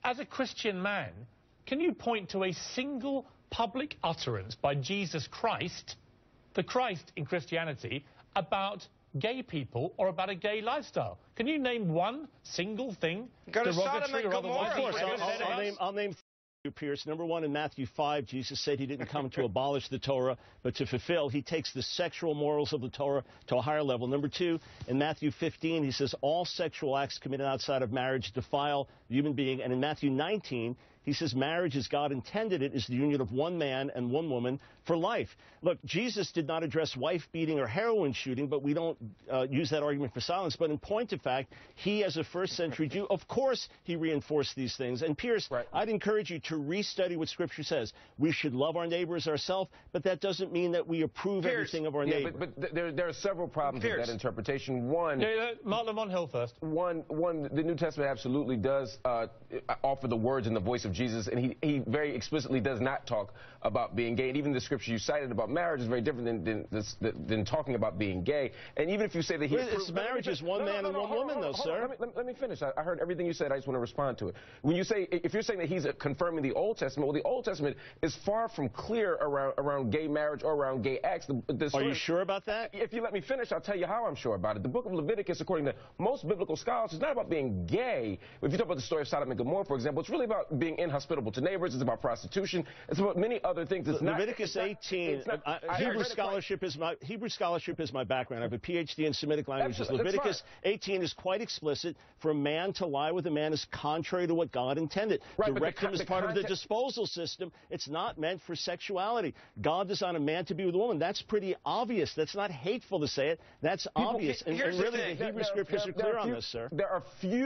as a Christian man, can you point to a single public utterance by Jesus Christ, the Christ in Christianity, about gay people or about a gay lifestyle? Can you name one single thing derogatory or otherwise? Of course, I'll name Pierce. Number one, in Matthew 5, Jesus said he didn't come to abolish the Torah, but to fulfill. He takes the sexual morals of the Torah to a higher level. Number two, in Matthew 15, he says all sexual acts committed outside of marriage defile the human being. And in Matthew 19, he says marriage, as God intended it, is the union of one man and one woman for life. Look, Jesus did not address wife beating or heroin shooting, but we don't use that argument for silence. But in point of fact, he, as a first-century Jew, of course he reinforced these things. And Pierce, right, I'd encourage you to restudy what Scripture says. We should love our neighbor as ourselves, but that doesn't mean that we approve everything of our neighbor. But there are several problems with that interpretation. One, Mark Lamont Hill first. One, the New Testament absolutely does offer the words and the voice of Jesus, and he very explicitly does not talk about being gay. And even the scripture you cited about marriage is very different than talking about being gay. And even if you say that marriage is one man and one woman, though, sir. Let me finish. I heard everything you said. I just want to respond to it. When you say, if you're saying that he's confirming the Old Testament, well, the Old Testament is far from clear around gay marriage or around gay acts. Are you sure about that? If you let me finish, I'll tell you how I'm sure about it. The book of Leviticus, according to most biblical scholars, is not about being gay. If you talk about the story of Sodom and Gomorrah, for example, it's really about being inhospitable to neighbors. It's about prostitution. It's about many other things. It's Leviticus 18. Hebrew scholarship is my background. I have a PhD in Semitic languages. Leviticus 18 is quite explicit. For a man to lie with a man is contrary to what God intended. Direct him as part of the disposal system. It's not meant for sexuality. God designed a man to be with a woman. That's pretty obvious. That's not hateful to say it. That's obvious. And really, the Hebrew scriptures are clear on this, sir. There are few